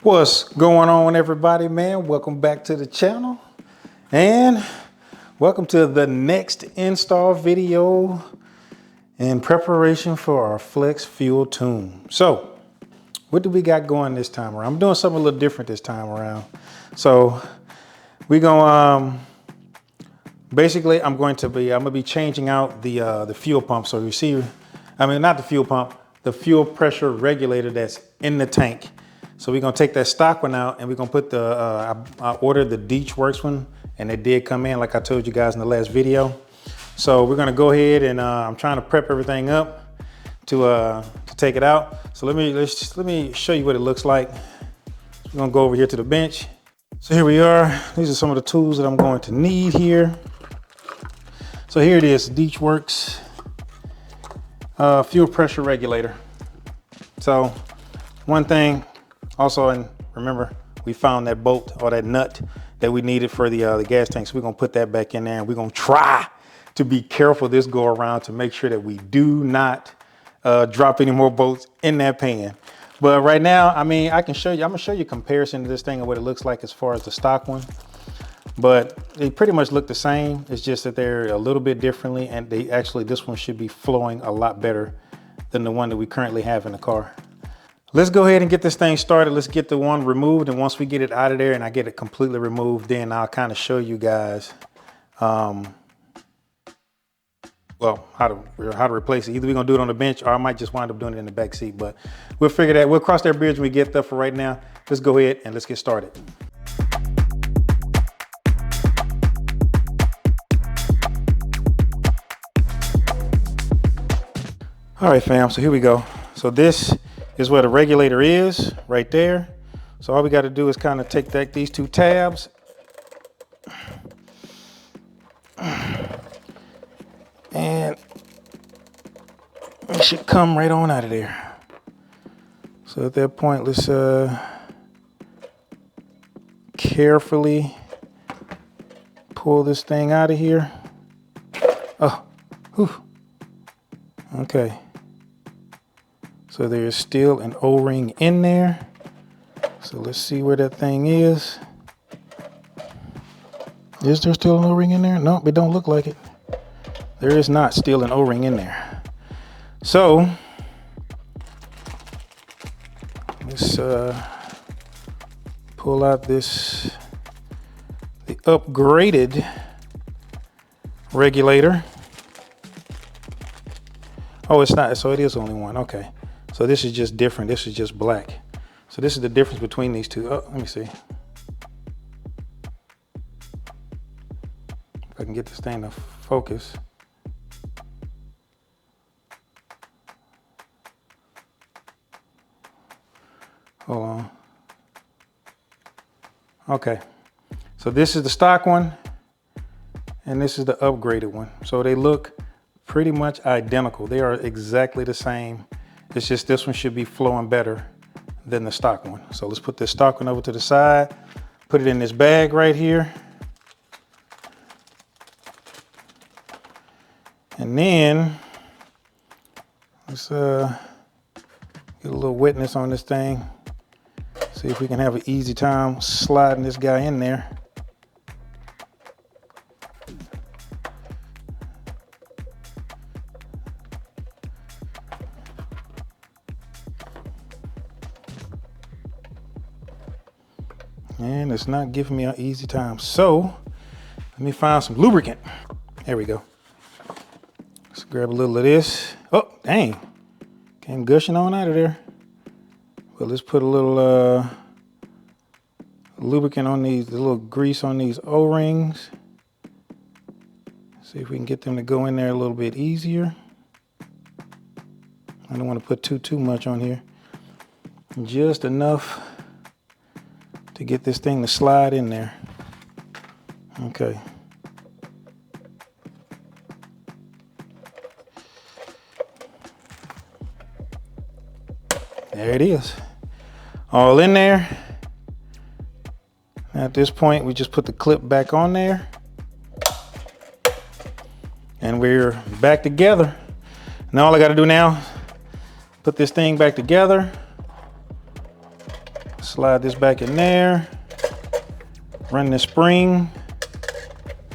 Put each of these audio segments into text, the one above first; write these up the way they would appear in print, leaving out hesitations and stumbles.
What's going on, everybody, man? Welcome back to the channel and welcome to the next install video in preparation for our flex fuel tune. So what do we got going this time around? I'm doing something a little different this time around. So we're gonna basically I'm gonna be changing out the fuel pump. So you see, I mean, not the fuel pump, the fuel pressure regulator that's in the tank. So we're gonna take that stock one out and we're gonna put the, I ordered the Deatschwerks one and it did come in like I told you guys in the last video. So we're gonna go ahead and I'm trying to prep everything up to take it out. So let me show you what it looks like. We're gonna go over here to the bench. So here we are. These are some of the tools that I'm going to need here. So here it is, Deatschwerks fuel pressure regulator. So one thing, also, and remember, we found that bolt or that nut that we needed for the gas tank. So we're gonna put that back in there and we're gonna try to be careful this go around to make sure that we do not drop any more bolts in that pan. But right now, I mean, I'm gonna show you a comparison to this thing and what it looks like as far as the stock one. But they pretty much look the same. It's just that they're a little bit differently and this one should be flowing a lot better than the one that we currently have in the car. Let's go ahead and get this thing started. Let's get the one removed. And once we get it out of there and I get it completely removed, then I'll kind of show you guys, well, how to replace it. Either we're gonna do it on the bench or I might just wind up doing it in the back seat, but we'll figure that. We'll cross that bridge when we get there. For right now, let's go ahead and let's get started. All right, fam, so here we go. So this is where the regulator is, right there. So all we got to do is kind of take these two tabs and it should come right on out of there. So at that point, let's carefully pull this thing out of here. Oh, whew. Okay. So there's still an O-ring in there. So let's see where that thing is. Is there still an O-ring in there? Nope, it don't look like it. There is not still an O-ring in there. So let's pull out the upgraded regulator. Oh, it's not, so it is only one, okay. So this is just different, this is just black. So this is the difference between these two. Oh, let me see. If I can get this thing to focus. Hold on. Okay, so this is the stock one and this is the upgraded one. So they look pretty much identical. They are exactly the same. It's just this one should be flowing better than the stock one. So let's put this stock one over to the side, put it in this bag right here. And then let's get a little wetness on this thing. See if we can have an easy time sliding this guy in there. And it's not giving me an easy time. So let me find some lubricant. There we go. Let's grab a little of this. Oh, dang. Came gushing on out of there. But let's put a little lubricant on these, a little grease on these O-rings. See if we can get them to go in there a little bit easier. I don't want to put too much on here. Just enough to get this thing to slide in there. Okay. There it is. All in there. Now at this point, we just put the clip back on there. And we're back together. Now all I gotta do now, put this thing back together. Slide this back in there. Run the spring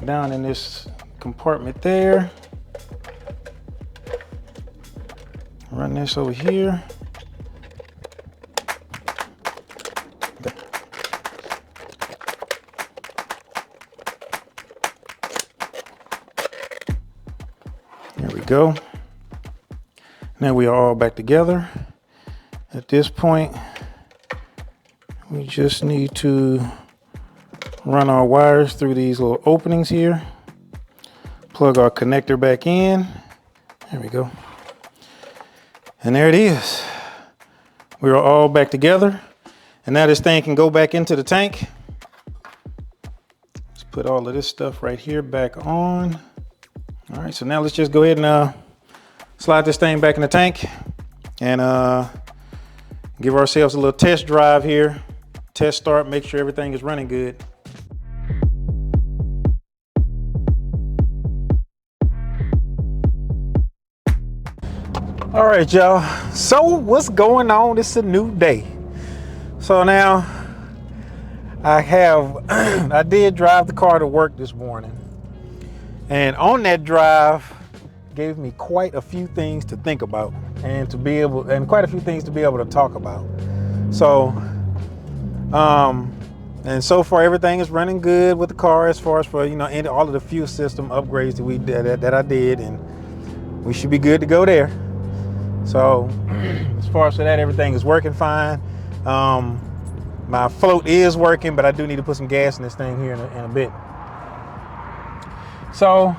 down in this compartment there. Run this over here. There we go. Now we are all back together. At this point, we just need to run our wires through these little openings here. Plug our connector back in. There we go. And there it is. We're all back together. And now this thing can go back into the tank. Let's put all of this stuff right here back on. All right, so now let's just go ahead and slide this thing back in the tank and give ourselves a little test drive here. Test start, make sure everything is running good. All right, y'all. So what's going on? It's a new day. So now I did drive the car to work this morning. And on that drive gave me quite a few things to think about and quite a few things to be able to talk about. So, and so far everything is running good with the car as far as for, you know, and all of the fuel system upgrades that I did, and we should be good to go there. So as far as for that, everything is working fine. My float is working, but I do need to put some gas in this thing here in a bit. So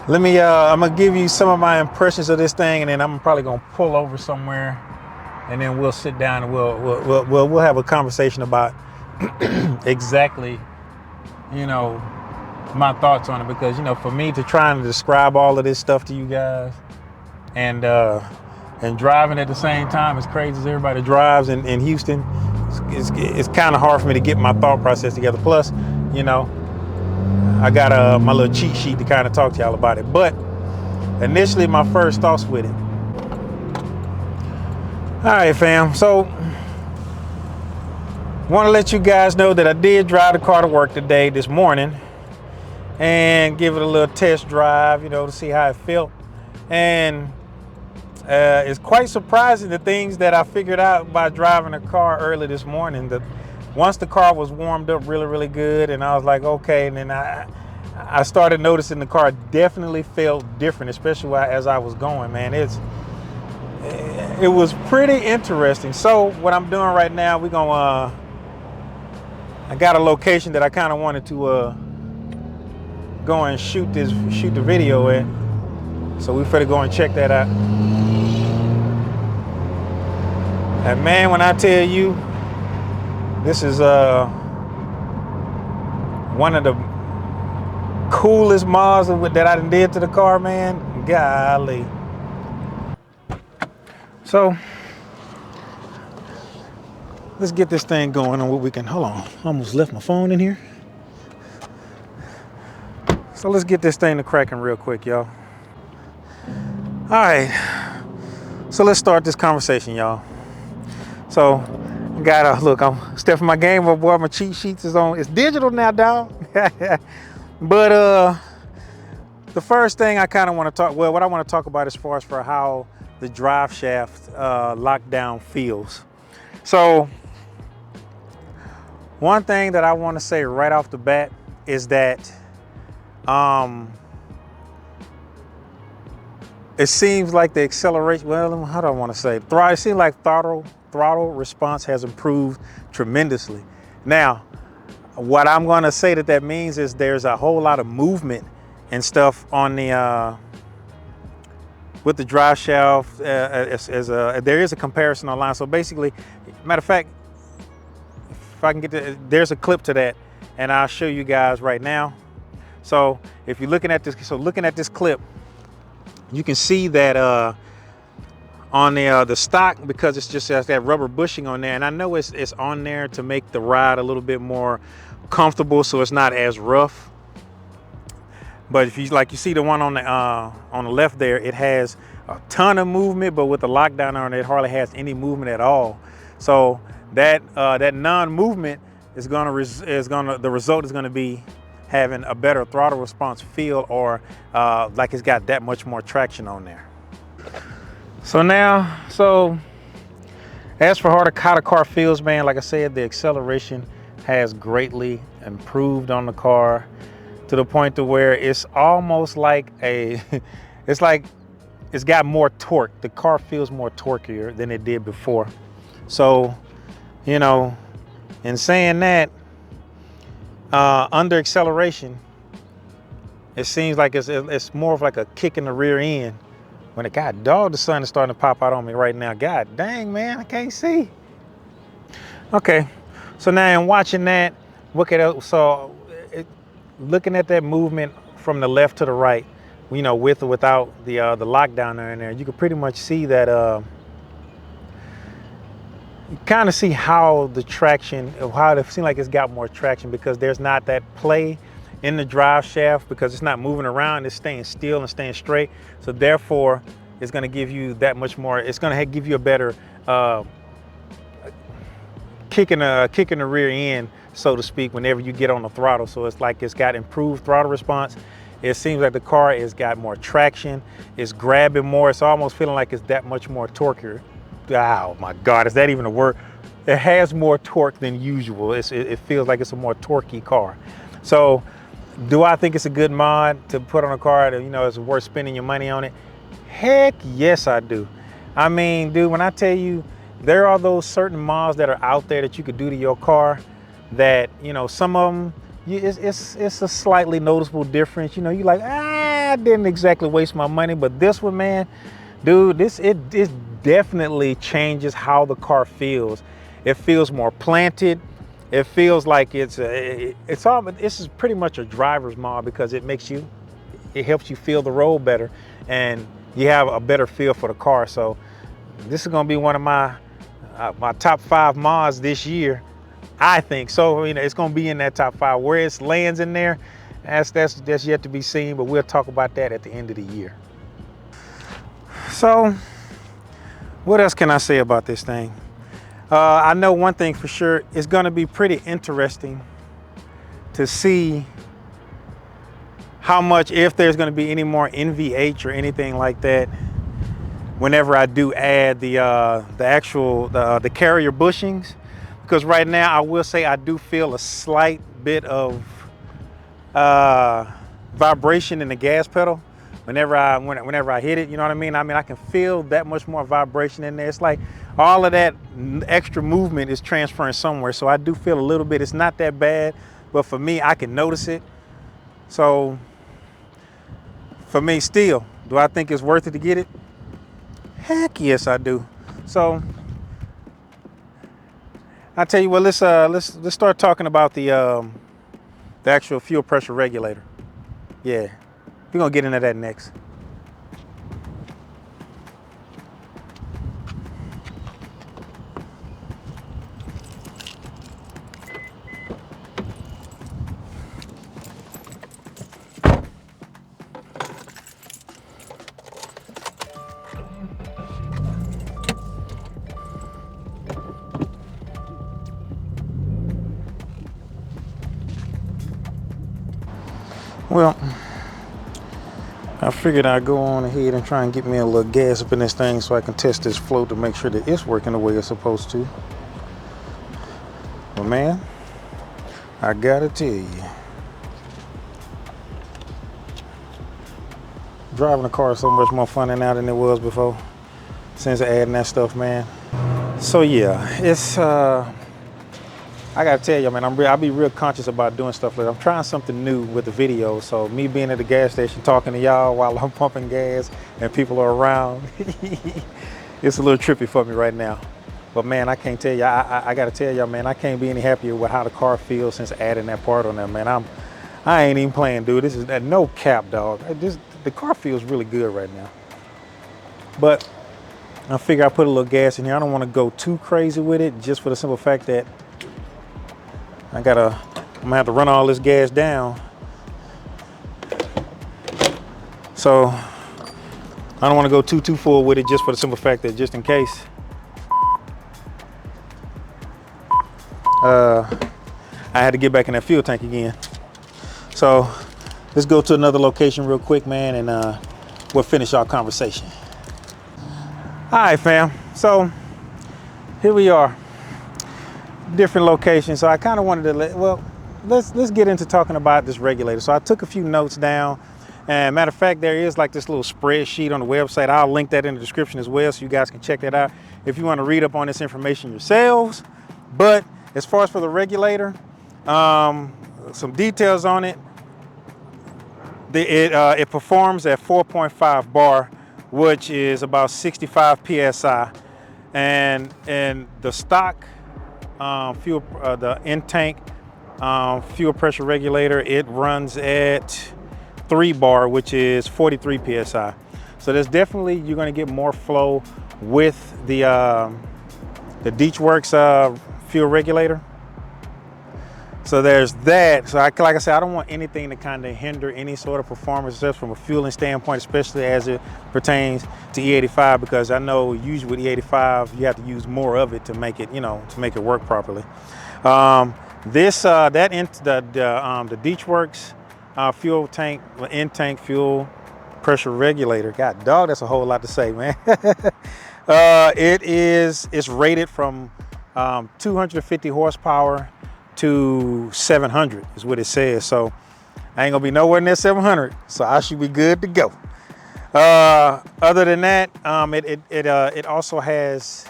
let me, I'm gonna give you some of my impressions of this thing, and then I'm probably gonna pull over somewhere, and then we'll sit down and we'll have a conversation about exactly, you know, my thoughts on it. Because, you know, for me to try and describe all of this stuff to you guys and driving at the same time, as crazy as everybody drives in Houston, it's kind of hard for me to get my thought process together. Plus, you know, I got my little cheat sheet to kind of talk to y'all about it. But initially, my first thoughts with it. All right, fam. So, want to let you guys know that I did drive the car to work today, this morning, and give it a little test drive, you know, to see how it felt. And it's quite surprising the things that I figured out by driving a car early this morning. That once the car was warmed up really, really good, and I was like, okay, and then I started noticing the car definitely felt different, especially as I was going, man. It was pretty interesting. So what I'm doing right now, we're gonna, I got a location that I kind of wanted to go and shoot the video at. So we finna go and check that out. And man, when I tell you, this is one of the coolest mods that I did to the car, man. Golly. So let's get this thing going on what we can. Hold on, I almost left my phone in here. So let's get this thing to cracking real quick, y'all. All right, so let's start this conversation, y'all. So look, I'm stepping my game up, boy. My cheat sheets is on. It's digital now, dog. But the first thing I kind of want to talk, well, what I want to talk about as far as for how the Driveshaft lockdown feels. So one thing that I want to say right off the bat is that it seems like the acceleration, well, how do I want to say? It seems like throttle response has improved tremendously. Now, what I'm going to say that means is there's a whole lot of movement and stuff on the with the Driveshaft. There is a comparison online. So basically, matter of fact, if I can get there's a clip to that, and I'll show you guys right now. So if you're looking at this, clip, you can see that on the stock, because it's just has that rubber bushing on there, and I know it's on there to make the ride a little bit more comfortable, so it's not as rough. But if you see the one on the left there, it has a ton of movement, but with the lockdown on it, hardly has any movement at all. So that non-movement is the result is gonna be having a better throttle response feel, or like it's got that much more traction on there. So as for how the car feels, man, like I said, the acceleration has greatly improved on the car to the point to where it's almost like it's like it's got more torque. The car feels more torqueier than it did before. So, you know, in saying that, under acceleration, it seems like it's more of like a kick in the rear end. When it got dog, the sun is starting to pop out on me right now. God dang, man, I can't see. Okay, so now in watching that, looking at that movement from the left to the right, you know, with or without the lockdown in there, you can pretty much see that. You kind of see how the traction, how it seems like it's got more traction, because there's not that play in the drive shaft, because it's not moving around, it's staying still and staying straight. So therefore, it's going to give you that much more. It's going to give you a better kick in the rear end, so to speak, whenever you get on the throttle. So it's like it's got improved throttle response. It seems like the car has got more traction. It's grabbing more. It's almost feeling like it's that much more torqueier. Oh my God, is that even a word? It has more torque than usual. It feels like it's a more torquey car. So do I think it's a good mod to put on a car that, you know, is worth spending your money on it? Heck yes, I do. I mean, dude, when I tell you there are those certain mods that are out there that you could do to your car that, you know, some of them, it's a slightly noticeable difference. You know, you're like, I didn't exactly waste my money, but this one, man, dude, it definitely changes how the car feels. It feels more planted. It feels like this is pretty much a driver's mod, because it helps you feel the road better, and you have a better feel for the car. So this is going to be one of my top 5 mods this year, I think. So, you know, it's going to be in that top 5. Where it lands in there, that's yet to be seen, but we'll talk about that at the end of the year. So what else can I say about this thing? I know one thing for sure, it's going to be pretty interesting to see how much, if there's going to be any more NVH or anything like that, whenever I do add the carrier bushings. Because right now, I will say I do feel a slight bit of vibration in the gas pedal whenever I hit it, you know what I mean? I mean, I can feel that much more vibration in there. It's like all of that extra movement is transferring somewhere. So I do feel a little bit. It's not that bad, but for me, I can notice it. So for me, still, do I think it's worth it to get it? Heck yes, I do. So I tell you what, let's start talking about the actual fuel pressure regulator. Yeah, we're gonna get into that next. Well, I figured I'd go on ahead and try and get me a little gas up in this thing so I can test this flow to make sure that it's working the way it's supposed to. But man, I gotta tell you, driving a car is so much more fun now than it was before, since adding that stuff, man. So yeah, it's I gotta tell you, man, I'll be real conscious about doing stuff like that. I'm trying something new with the video. So me being at the gas station talking to y'all while I'm pumping gas and people are around, it's a little trippy for me right now. But man, I can't tell you, I gotta tell y'all, man, I can't be any happier with how the car feels since adding that part on there, man. I ain't even playing, dude. This is no cap, dog. The car feels really good right now. But I figure I put a little gas in here. I don't want to go too crazy with it, just for the simple fact that I'm gonna have to run all this gas down. So I don't want to go too full with it, just for the simple fact that just in case. I had to get back in that fuel tank again. So let's go to another location real quick, man, and we'll finish our conversation. All right, fam. So here we are, different locations. So I kind of wanted to let's get into talking about this regulator. So I took a few notes down, and matter of fact, there is like this little spreadsheet on the website. I'll link that in the description as well, so you guys can check that out if you want to read up on this information yourselves. But as far as for the regulator, some details on it. It performs at 4.5 bar, which is about 65 psi, and the stock fuel, the in-tank fuel pressure regulator, it runs at 3 bar, which is 43 psi. So there's definitely, you're going to get more flow with the Deatschwerks fuel regulator. So there's that. So like I said, I don't want anything to kind of hinder any sort of performance just from a fueling standpoint, especially as it pertains to E85, because I know usually with E85 you have to use more of it to make it, to make it work properly. The Deatschwerks fuel tank, in-tank fuel pressure regulator. God dog, that's a whole lot to say, man. It's rated from 250 horsepower to 700 is what it says. So I ain't gonna be nowhere near 700, so I should be good to go. Other than that, it also has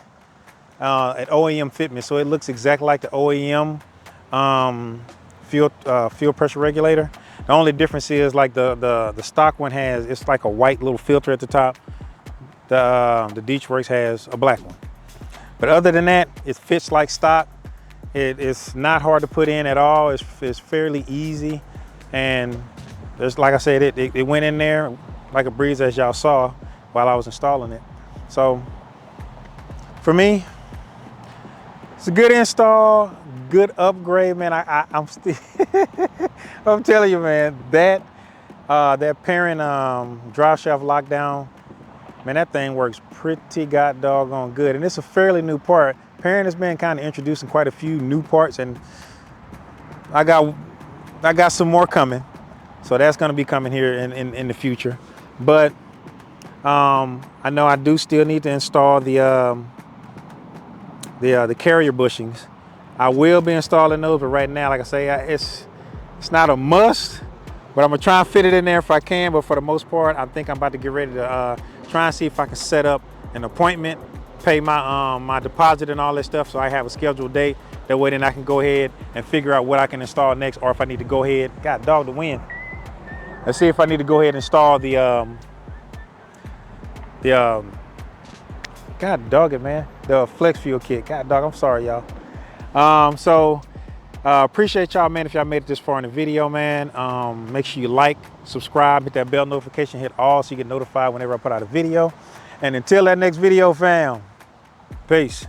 an OEM fitment, so it looks exactly like the OEM fuel pressure regulator. The only difference is like the stock one has, it's like a white little filter at the top. The Deatschwerks has a black one. But other than that, it fits like stock. It's not hard to put in at all. It's fairly easy, and there's, like I said, it went in there like a breeze, as y'all saw while I was installing it. So for me, it's a good install, good upgrade, man. I'm still I'm telling you, man, that Perrin Driveshaft lockdown, man, that thing works pretty god doggone good, and it's a fairly new part. Perrin has been kind of introducing quite a few new parts, and I got some more coming, so that's going to be coming here in the future. But I know I do still need to install the carrier bushings. I will be installing those, but right now, like I say, it's not a must, but I'm gonna try and fit it in there if I can. But for the most part, I think I'm about to get ready to try and see if I can set up an appointment, pay my my deposit and all that stuff, so I have a scheduled date. That way then I can go ahead and figure out what I can install next, or if I need to go ahead, God dog, the wind. Let's see if I need to go ahead and install the God dog it, man, the flex fuel kit. God dog, I'm sorry, y'all. Appreciate y'all, man, if y'all made it this far in the video, man. Make sure you like, subscribe, hit that bell notification, hit all so you get notified whenever I put out a video. And until that next video, fam, peace.